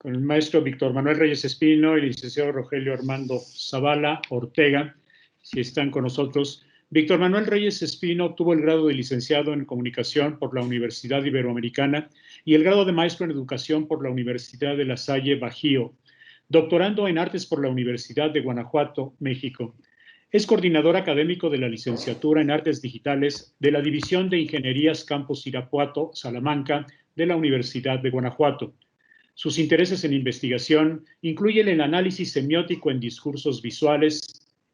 con el maestro Víctor Manuel Reyes Espino y el licenciado Rogelio Armando Zavala Ortega, si están con nosotros. Víctor Manuel Reyes Espino obtuvo el grado de licenciado en Comunicación por la Universidad Iberoamericana y el grado de maestro en Educación por la Universidad de La Salle Bajío, doctorando en Artes por la Universidad de Guanajuato, México. Es coordinador académico de la licenciatura en Artes Digitales de la División de Ingenierías Campus Irapuato, Salamanca, de la Universidad de Guanajuato. Sus intereses en investigación incluyen el análisis semiótico en discursos visuales,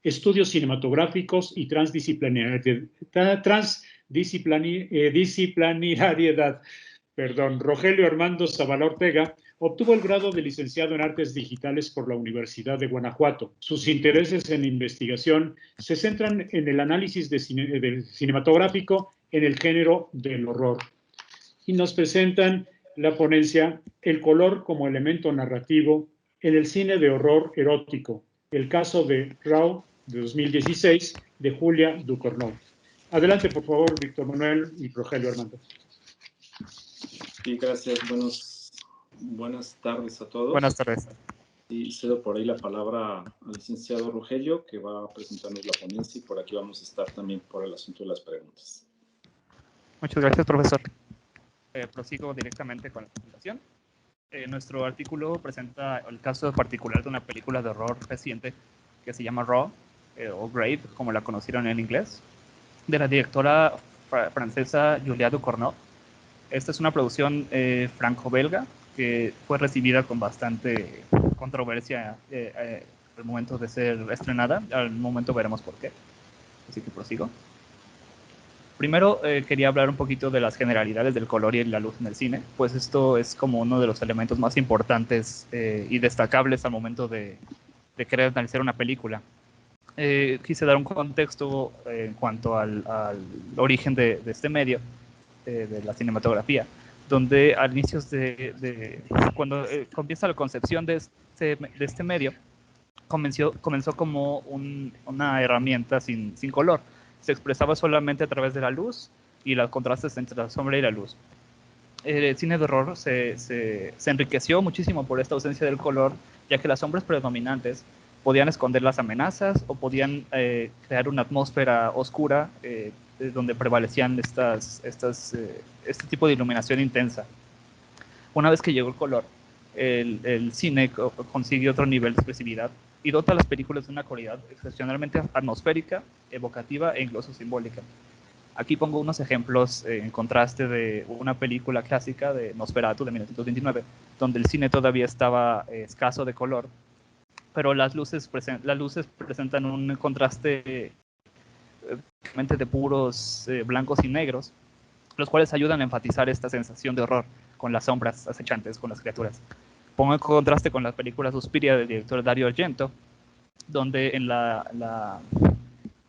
estudios cinematográficos y disciplinariedad. Rogelio Armando Zavala Ortega obtuvo el grado de licenciado en Artes Digitales por la Universidad de Guanajuato. Sus intereses en investigación se centran en el análisis cinematográfico en el género del horror. Y nos presentan la ponencia El color como elemento narrativo en el cine de horror erótico, el caso de Raw de 2016 de Julia Ducournau. Adelante, por favor, Víctor Manuel y Rogelio Armando. Sí, gracias. Buenas tardes a todos. Buenas tardes. Y cedo por ahí la palabra al licenciado Rogelio, que va a presentarnos la ponencia, y por aquí vamos a estar también por el asunto de las preguntas. Muchas gracias, profesor. Prosigo directamente con la presentación. Nuestro artículo presenta el caso particular de una película de horror reciente que se llama Raw, o Grave, como la conocieron en inglés, de la directora francesa Julia Ducournau. Esta es una producción franco-belga que fue recibida con bastante controversia al momento de ser estrenada. Al momento veremos por qué. Así que prosigo. Primero quería hablar un poquito de las generalidades del color y la luz en el cine, pues esto es como uno de los elementos más importantes y destacables al momento de querer analizar una película. Quise dar un contexto en cuanto al origen de este medio, de la cinematografía, donde al inicios cuando comienza la concepción de este medio, comenzó como una herramienta sin color. Se expresaba solamente a través de la luz y los contrastes entre la sombra y la luz. El cine de horror se enriqueció muchísimo por esta ausencia del color, ya que las sombras predominantes podían esconder las amenazas o podían crear una atmósfera oscura donde prevalecían este tipo de iluminación intensa. Una vez que llegó el color, el cine consigue otro nivel de expresividad y dota a las películas de una cualidad excepcionalmente atmosférica, evocativa e incluso simbólica. Aquí pongo unos ejemplos en contraste de una película clásica de Nosferatu de 1929, donde el cine todavía estaba escaso de color, pero las luces presentan un contraste de puros blancos y negros, los cuales ayudan a enfatizar esta sensación de horror con las sombras acechantes, con las criaturas. Pongo en contraste con la película Suspiria del director Dario Argento, donde en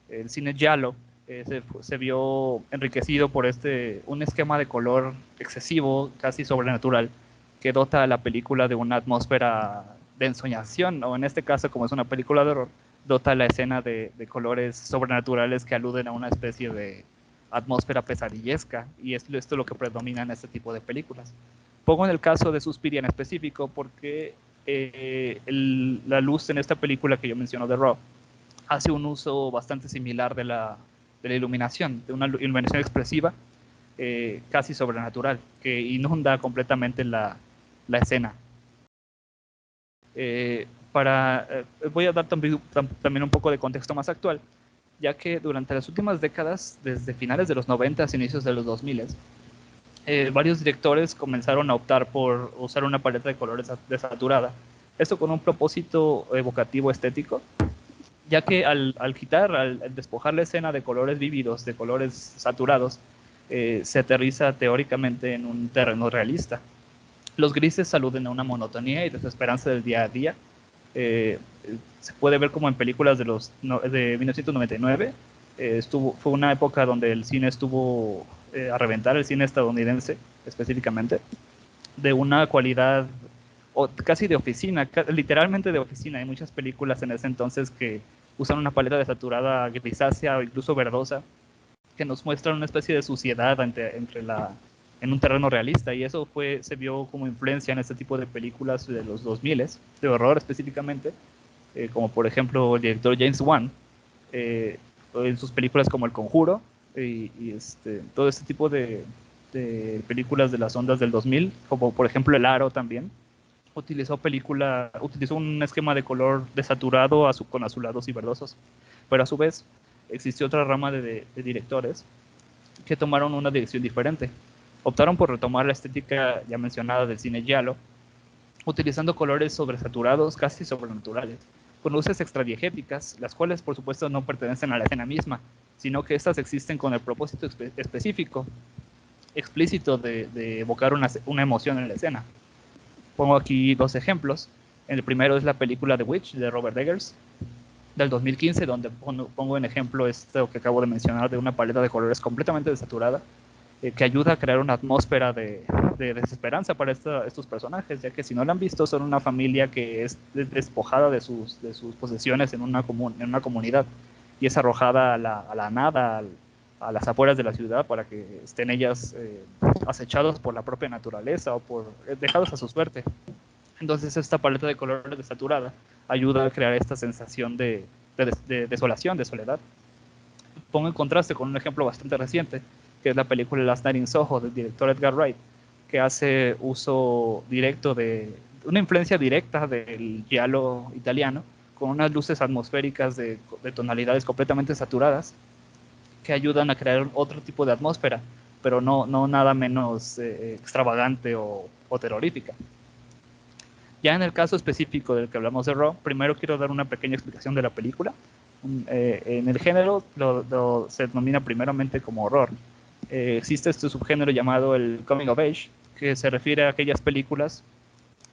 el cine giallo se vio enriquecido por un esquema de color excesivo, casi sobrenatural, que dota a la película de una atmósfera de ensoñación, o en este caso, como es una película de horror, dota la escena de colores sobrenaturales que aluden a una especie de atmósfera pesadillesca, y esto es lo que predomina en este tipo de películas. Pongo en el caso de Suspiria en específico porque la luz en esta película que yo menciono de Raw hace un uso bastante similar de la iluminación, de una iluminación expresiva, casi sobrenatural, que inunda completamente la escena. Voy a dar también un poco de contexto más actual, ya que durante las últimas décadas, desde finales de los 90 a inicios de los 2000, varios directores comenzaron a optar por usar una paleta de colores desaturada. Esto con un propósito evocativo estético, ya que al despojar la escena de colores vívidos, de colores saturados, se aterriza teóricamente en un terreno realista. Los grises aluden a una monotonía y desesperanza del día a día. Se puede ver como en películas de 1999. Fue una época donde el cine estuvo a reventar, el cine estadounidense específicamente, de una cualidad casi de oficina, literalmente de oficina. Hay muchas películas en ese entonces que usan una paleta desaturada grisácea o incluso verdosa, que nos muestran una especie de suciedad entre un terreno realista, y eso se vio como influencia en este tipo de películas de los 2000, de horror específicamente, como por ejemplo el director James Wan, en sus películas como El Conjuro, y todo este tipo de películas de las ondas del 2000, como por ejemplo El Aro también, utilizó un esquema de color desaturado con azulados y verdosos, pero a su vez existió otra rama de directores que tomaron una dirección diferente. Optaron por retomar la estética ya mencionada del cine giallo, utilizando colores sobresaturados, casi sobrenaturales, con luces extradiegéticas, las cuales por supuesto no pertenecen a la escena misma, sino que estas existen con el propósito específico, explícito de evocar una emoción en la escena. Pongo aquí 2 ejemplos. El primero es la película The Witch de Robert Eggers del 2015, donde pongo en ejemplo esto que acabo de mencionar, de una paleta de colores completamente desaturada, que ayuda a crear una atmósfera de desesperanza para estos personajes, ya que si no la han visto, son una familia que es despojada de sus posesiones en una comunidad, y es arrojada a la nada, a las afueras de la ciudad, para que estén ellas acechados por la propia naturaleza o dejados a su suerte. Entonces esta paleta de colores desaturada ayuda a crear esta sensación de desolación, de soledad. Pongo en contraste con un ejemplo bastante reciente, que es la película Last Night in Soho del director Edgar Wright, que hace uso directo de una influencia directa del giallo italiano, con unas luces atmosféricas de tonalidades completamente saturadas, que ayudan a crear otro tipo de atmósfera, pero no nada menos extravagante o terrorífica. Ya en el caso específico del que hablamos de Raw, primero quiero dar una pequeña explicación de la película. En el género se denomina primeramente como horror. Existe este subgénero llamado el Coming of Age, que se refiere a aquellas películas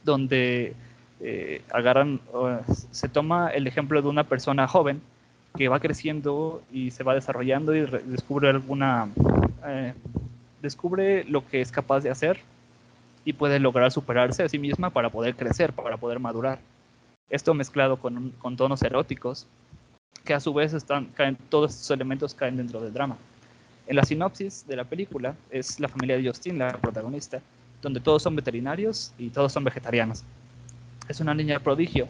donde se toma el ejemplo de una persona joven que va creciendo y se va desarrollando y descubre lo que es capaz de hacer y puede lograr superarse a sí misma para poder crecer, para poder madurar. Esto mezclado con tonos eróticos, que a su vez todos estos elementos caen dentro del drama. En la sinopsis de la película es la familia de Justine, la protagonista, donde todos son veterinarios y todos son vegetarianos. Es una niña prodigio.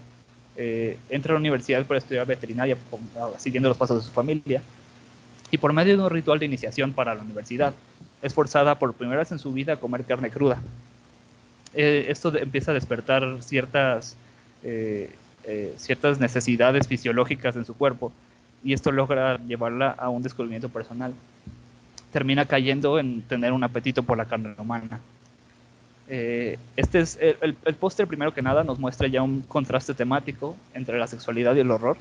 Entra a la universidad para estudiar veterinaria, siguiendo los pasos de su familia, y por medio de un ritual de iniciación para la universidad, es forzada por primera vez en su vida a comer carne cruda. Esto empieza a despertar ciertas necesidades fisiológicas en su cuerpo, y esto logra llevarla a un descubrimiento personal. Termina cayendo en tener un apetito por la carne humana. Este es el póster, primero que nada, nos muestra ya un contraste temático entre la sexualidad y el horror,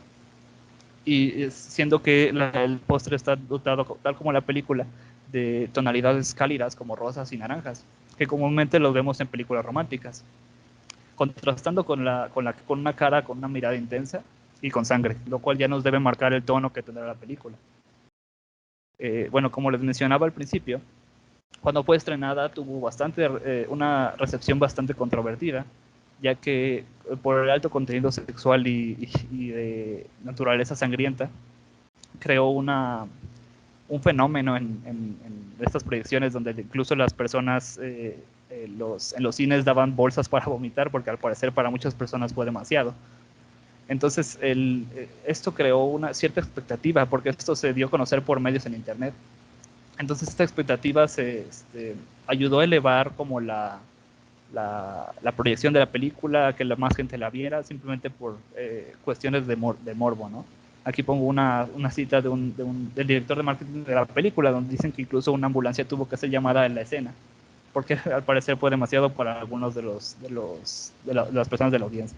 y siendo que el póster está dotado, tal como la película, de tonalidades cálidas como rosas y naranjas, que comúnmente los vemos en películas románticas, contrastando con una cara con una mirada intensa y con sangre, lo cual ya nos debe marcar el tono que tendrá la película. Bueno, como les mencionaba al principio, cuando fue estrenada tuvo una recepción bastante controvertida, ya que por el alto contenido sexual y de naturaleza sangrienta, creó un fenómeno en estas proyecciones, donde incluso las personas en los cines daban bolsas para vomitar, porque al parecer para muchas personas fue demasiado. Entonces esto creó una cierta expectativa, porque esto se dio a conocer por medios en internet. Entonces esta expectativa ayudó a elevar como la proyección de la película, que la más gente la viera, simplemente por cuestiones de morbo, ¿no? Aquí pongo una cita del director de marketing de la película, donde dicen que incluso una ambulancia tuvo que ser llamada en la escena, porque al parecer fue demasiado para algunos de las personas de la audiencia.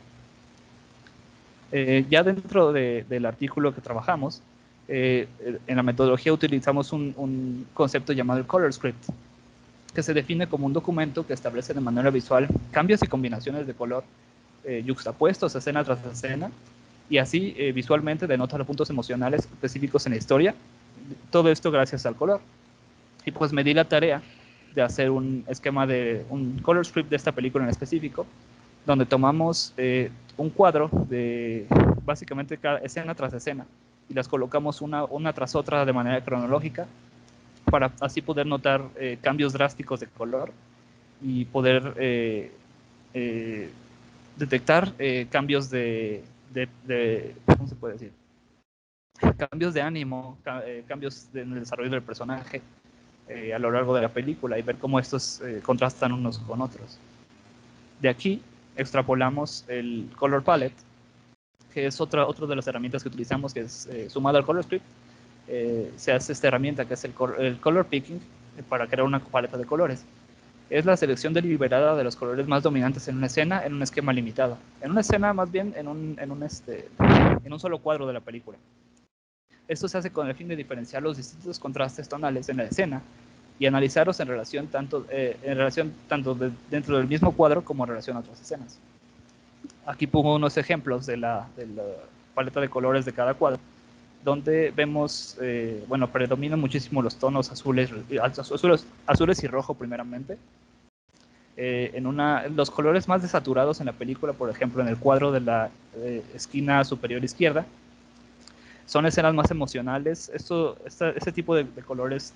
Ya dentro del artículo que trabajamos, en la metodología utilizamos un concepto llamado el color script, que se define como un documento que establece de manera visual cambios y combinaciones de color yuxtapuestos escena tras escena, y así visualmente denota los puntos emocionales específicos en la historia. Todo esto gracias al color. Y pues me di la tarea de hacer un esquema de un color script de esta película en específico, donde tomamos un cuadro de básicamente cada escena tras escena y las colocamos una tras otra de manera cronológica, para así poder notar cambios drásticos de color y poder detectar cambios ¿cómo se puede decir? Cambios de ánimo, cambios en el desarrollo del personaje a lo largo de la película y ver cómo estos contrastan unos con otros. De aquí extrapolamos el color palette, que es otra de las herramientas que utilizamos, que es sumada al color script. Se hace esta herramienta que es el color picking para crear una paleta de colores. Es la selección deliberada de los colores más dominantes en una escena en un esquema limitado. En una escena, más bien, en un solo cuadro de la película. Esto se hace con el fin de diferenciar los distintos contrastes tonales en la escena y analizarlos en relación tanto dentro del mismo cuadro como en relación a otras escenas. Aquí pongo unos ejemplos de la paleta de colores de cada cuadro, donde vemos, predominan muchísimo los tonos azules y rojo primeramente. Los colores más desaturados en la película, por ejemplo, en el cuadro de la esquina superior izquierda, son escenas más emocionales. Este tipo de colores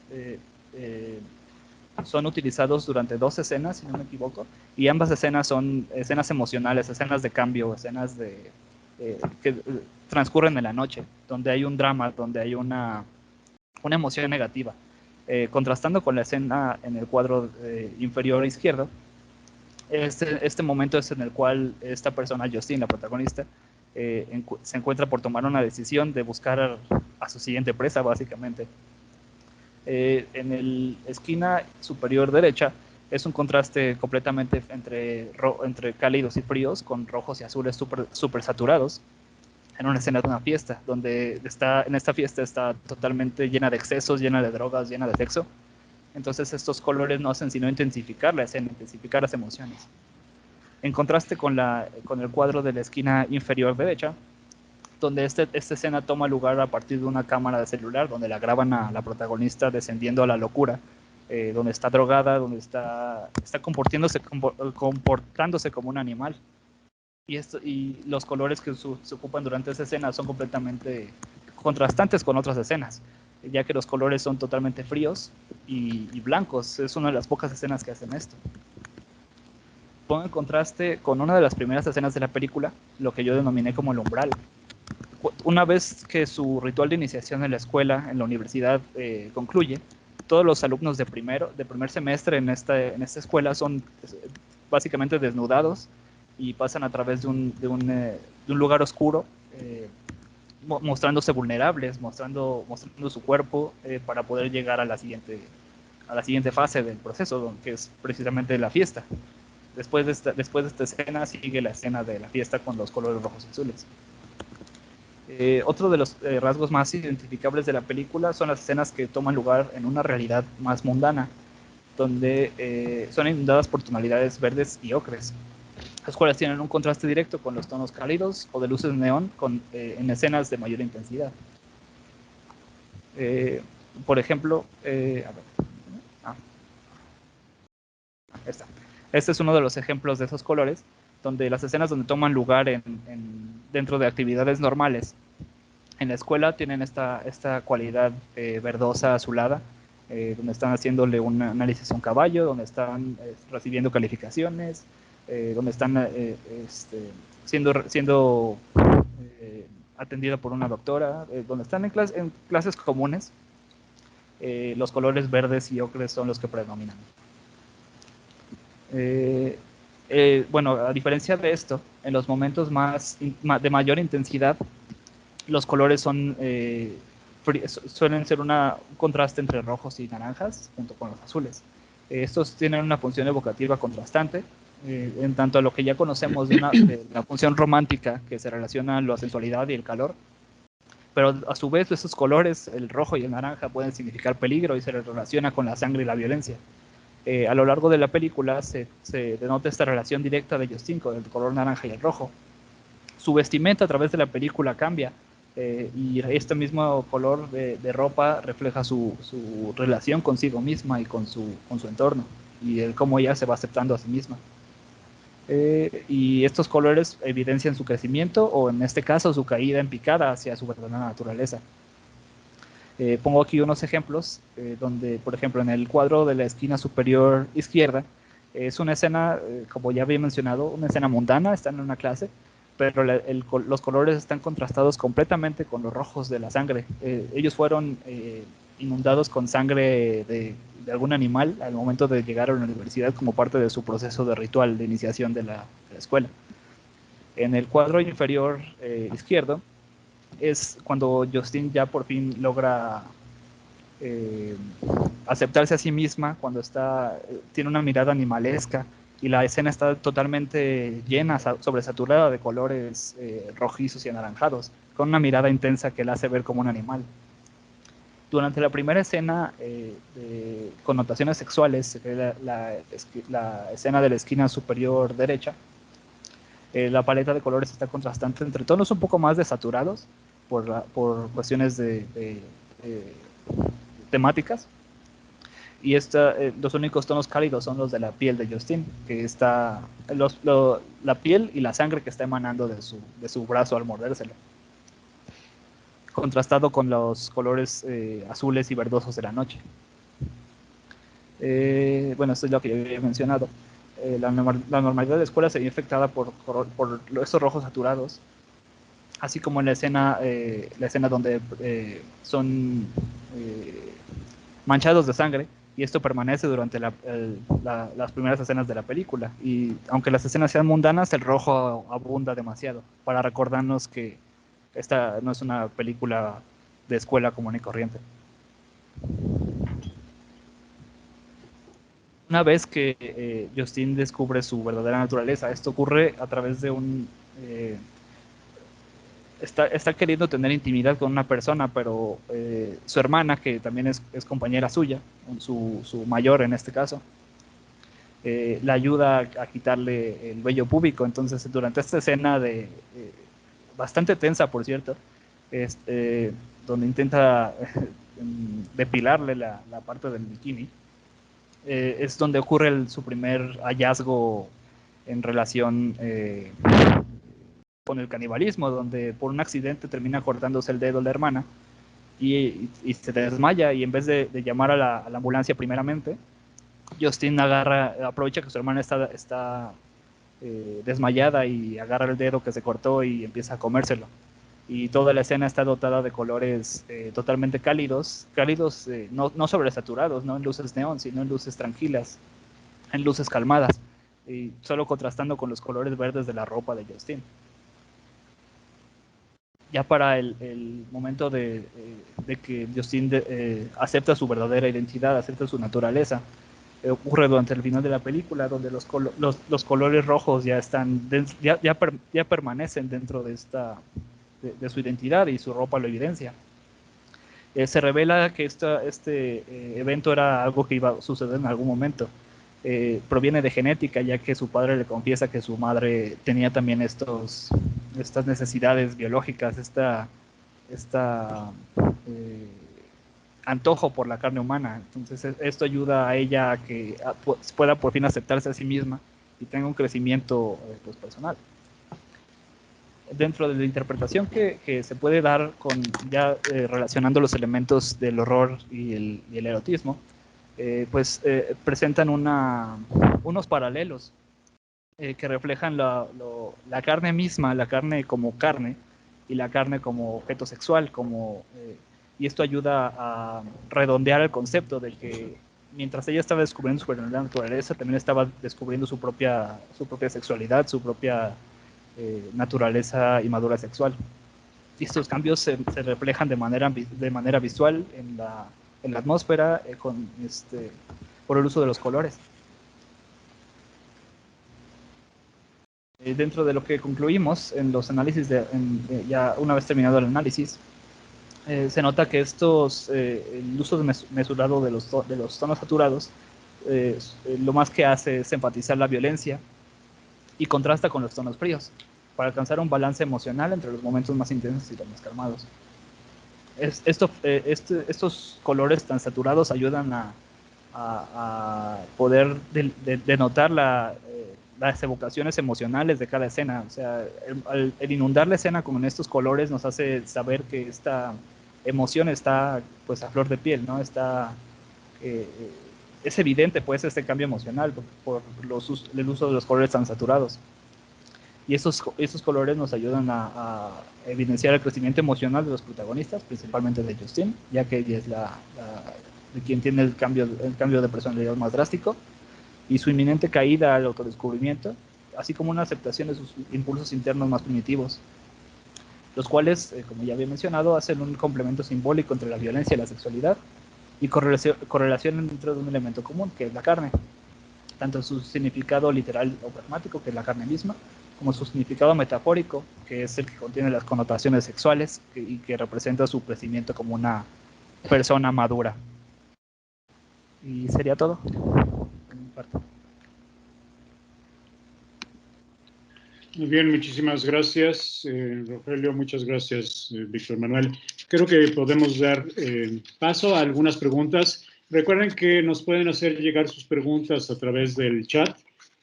son utilizados durante 2 escenas, si no me equivoco, y ambas escenas son escenas emocionales, escenas de cambio, escenas que transcurren en la noche, donde hay un drama, donde hay una emoción negativa. Contrastando con la escena en el cuadro inferior izquierdo, este momento es en el cual esta persona, Justine, la protagonista, se encuentra por tomar una decisión de buscar a su siguiente presa, básicamente. En la esquina superior derecha es un contraste completamente entre cálidos y fríos, con rojos y azules súper saturados, en una escena de una fiesta, donde en esta fiesta está totalmente llena de excesos, llena de drogas, llena de sexo. Entonces estos colores no hacen sino intensificar la escena, intensificar las emociones. En contraste con el cuadro de la esquina inferior derecha, donde esta escena toma lugar a partir de una cámara de celular, donde la graban a la protagonista descendiendo a la locura, donde está drogada, donde está comportándose como un animal. Y los colores que se ocupan durante esa escena son completamente contrastantes con otras escenas, ya que los colores son totalmente fríos y blancos. Es una de las pocas escenas que hacen esto. Pongo en contraste con una de las primeras escenas de la película, lo que yo denominé como el umbral. Una vez que su ritual de iniciación en la escuela, en la universidad, concluye, todos los alumnos de primer semestre en esta escuela son básicamente desnudados y pasan a través de un lugar oscuro, mostrándose vulnerables, mostrando su cuerpo para poder llegar a la siguiente fase del proceso, que es precisamente la fiesta. Después de esta escena sigue la escena de la fiesta con los colores rojos y azules. Otro de los rasgos más identificables de la película son las escenas que toman lugar en una realidad más mundana, donde son inundadas por tonalidades verdes y ocres, las cuales tienen un contraste directo con los tonos cálidos o de luces neón en escenas de mayor intensidad. Por ejemplo, este es uno de los ejemplos de esos colores, donde las escenas donde toman lugar dentro de actividades normales en la escuela tienen esta cualidad verdosa, azulada, donde están haciéndole un análisis a un caballo, donde están recibiendo calificaciones, donde están siendo atendido por una doctora, donde están en clases comunes. Los colores verdes y ocres son los que predominan. A diferencia de esto, en los momentos de mayor intensidad, los colores suelen ser un contraste entre rojos y naranjas junto con los azules. Estos tienen una función evocativa contrastante, en tanto a lo que ya conocemos de la función romántica, que se relaciona a la sensualidad y el calor, pero a su vez estos colores, el rojo y el naranja, pueden significar peligro y se relaciona con la sangre y la violencia. A lo largo de la película se denota esta relación directa de ellos cinco, del color naranja y el rojo. Su vestimenta a través de la película cambia, y este mismo color de ropa refleja su relación consigo misma y con su entorno, y cómo ella se va aceptando a sí misma. Y estos colores evidencian su crecimiento, o en este caso su caída en picada hacia su verdadera naturaleza. Pongo aquí unos ejemplos donde, por ejemplo, en el cuadro de la esquina superior izquierda, es una escena, como ya había mencionado, una escena mundana, están en una clase, pero los colores están contrastados completamente con los rojos de la sangre. Ellos fueron inundados con sangre de algún animal al momento de llegar a la universidad como parte de su proceso de ritual de iniciación de la escuela. En el cuadro inferior izquierdo es cuando Justine ya por fin logra aceptarse a sí misma, cuando tiene una mirada animalesca y la escena está totalmente llena, sobresaturada de colores rojizos y anaranjados, con una mirada intensa que la hace ver como un animal. Durante la primera escena de connotaciones sexuales, la escena de la esquina superior derecha, la paleta de colores está contrastante entre tonos un poco más desaturados por cuestiones temáticas, y los únicos tonos cálidos son los de la piel de Justine, que está la piel y la sangre que está emanando de su brazo al mordérselo, contrastado con los colores azules y verdosos de la noche. Bueno, esto es lo que ya había mencionado. La normalidad de la escuela se ve afectada por estos rojos saturados, así como en la escena donde son manchados de sangre, y esto permanece durante las primeras escenas de la película. Y aunque las escenas sean mundanas, el rojo abunda demasiado para recordarnos que esta no es una película de escuela común y corriente. Una vez que Justine descubre su verdadera naturaleza, esto ocurre a través de está queriendo tener intimidad con una persona, pero su hermana, que también es compañera suya, su mayor en este caso, la ayuda a quitarle el vello púbico. Entonces, durante esta escena bastante tensa, por cierto, donde intenta depilarle la parte del bikini, es donde ocurre su primer hallazgo en relación con el canibalismo, donde por un accidente termina cortándose el dedo la hermana y se desmaya, y en vez de llamar a la ambulancia primeramente, Justine aprovecha que su hermana está desmayada y agarra el dedo que se cortó y empieza a comérselo. Y toda la escena está dotada de colores totalmente cálidos, no sobresaturados, no en luces neón, sino en luces tranquilas, en luces calmadas, y solo contrastando con los colores verdes de la ropa de Justine. Ya para el momento de que Justine acepta su verdadera identidad, acepta su naturaleza, ocurre durante el final de la película, donde los colores rojos ya permanecen dentro de su identidad, y su ropa lo evidencia. Se revela que este evento era algo que iba a suceder en algún momento. Proviene de genética, ya que su padre le confiesa que su madre tenía también estas necesidades biológicas, antojo por la carne humana. Entonces esto ayuda a ella a que pueda por fin aceptarse a sí misma y tenga un crecimiento personal. Dentro de la interpretación que se puede dar relacionando los elementos del horror y el erotismo, presentan unos paralelos que reflejan la carne misma, la carne como carne y la carne como objeto sexual, y esto ayuda a redondear el concepto de que mientras ella estaba descubriendo su verdadera naturaleza, también estaba descubriendo su propia sexualidad, su propia naturaleza y madurez sexual. Y estos cambios se reflejan de manera visual en la atmósfera por el uso de los colores. Dentro de lo que concluimos en los análisis, ya una vez terminado el análisis, se nota que el uso mesurado de los tonos saturados lo más que hace es enfatizar la violencia y contrasta con los tonos fríos, para alcanzar un balance emocional entre los momentos más intensos y los más calmados. Estos colores tan saturados ayudan a poder denotar las evocaciones emocionales de cada escena. O sea, el inundar la escena con estos colores nos hace saber que emoción está pues a flor de piel, ¿no? Es evidente pues este cambio emocional por el uso de los colores tan saturados. Y esos colores nos ayudan a evidenciar el crecimiento emocional de los protagonistas, principalmente de Justine, ya que ella es de quien tiene el cambio de personalidad más drástico, y su inminente caída al autodescubrimiento, así como una aceptación de sus impulsos internos más primitivos, los cuales, como ya había mencionado, hacen un complemento simbólico entre la violencia y la sexualidad, y correlación dentro de un elemento común, que es la carne, tanto su significado literal o pragmático, que es la carne misma, como su significado metafórico, que es el que contiene las connotaciones sexuales y que representa su crecimiento como una persona madura. Y sería todo de mi parte. Muy bien, muchísimas gracias, Rogelio. Muchas gracias, Víctor Manuel. Creo que podemos dar paso a algunas preguntas. Recuerden que nos pueden hacer llegar sus preguntas a través del chat.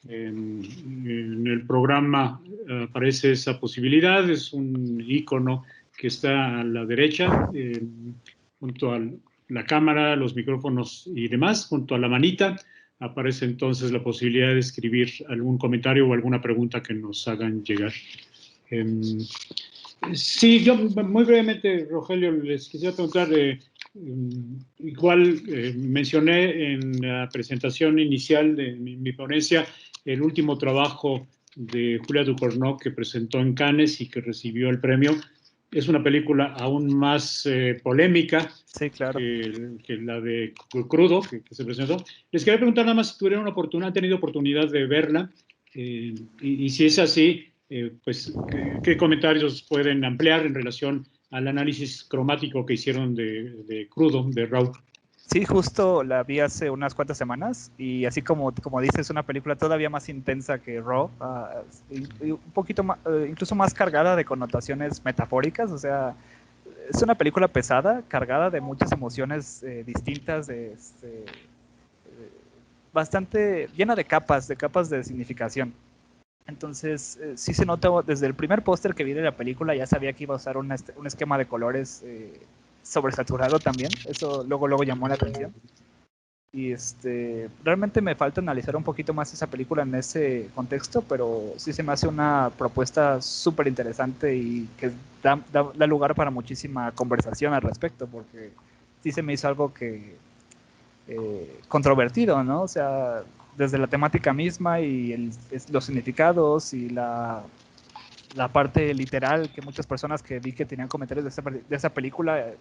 En el programa aparece esa posibilidad, es un icono que está a la derecha, junto a la cámara, los micrófonos y demás, junto a la manita, aparece entonces la posibilidad de escribir algún comentario o alguna pregunta que nos hagan llegar. Sí, yo muy brevemente, Rogelio, les quisiera preguntar, igual mencioné en la presentación inicial de mi ponencia el último trabajo de Julia Ducournau que presentó en Cannes y que recibió el premio. Es una película aún más polémica, sí, claro, que la de Crudo, que se presentó. Les quería preguntar nada más si tuvieron han tenido oportunidad de verla, y si es así, pues, ¿qué comentarios pueden ampliar en relación al análisis cromático que hicieron de Crudo, de Raw? Sí, justo la vi hace unas cuantas semanas y así como dices, es una película todavía más intensa que Raw, y un poquito más, incluso más cargada de connotaciones metafóricas, o sea, es una película pesada, cargada de muchas emociones distintas, bastante llena de capas de significación. Entonces, sí se nota, desde el primer póster que vi de la película ya sabía que iba a usar un esquema de colores sobresaturado también. Eso luego llamó la atención. Y realmente me falta analizar un poquito más esa película en ese contexto, pero sí se me hace una propuesta súper interesante y que da lugar para muchísima conversación al respecto, porque sí se me hizo algo que controvertido, ¿no? O sea, desde la temática misma y los significados y la parte literal, que muchas personas que vi que tenían comentarios de esa película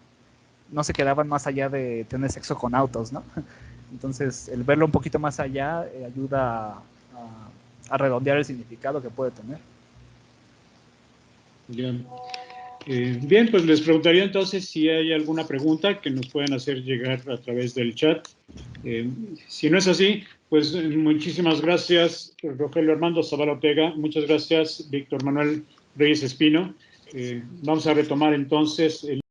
no se quedaban más allá de tener sexo con autos, ¿no? Entonces, el verlo un poquito más allá ayuda a redondear el significado que puede tener. Bien. Bien, pues les preguntaría entonces si hay alguna pregunta que nos puedan hacer llegar a través del chat. Si no es así, pues muchísimas gracias, Rogelio Armando Zavala Ortega. Muchas gracias, Víctor Manuel Reyes Espino. Vamos a retomar entonces el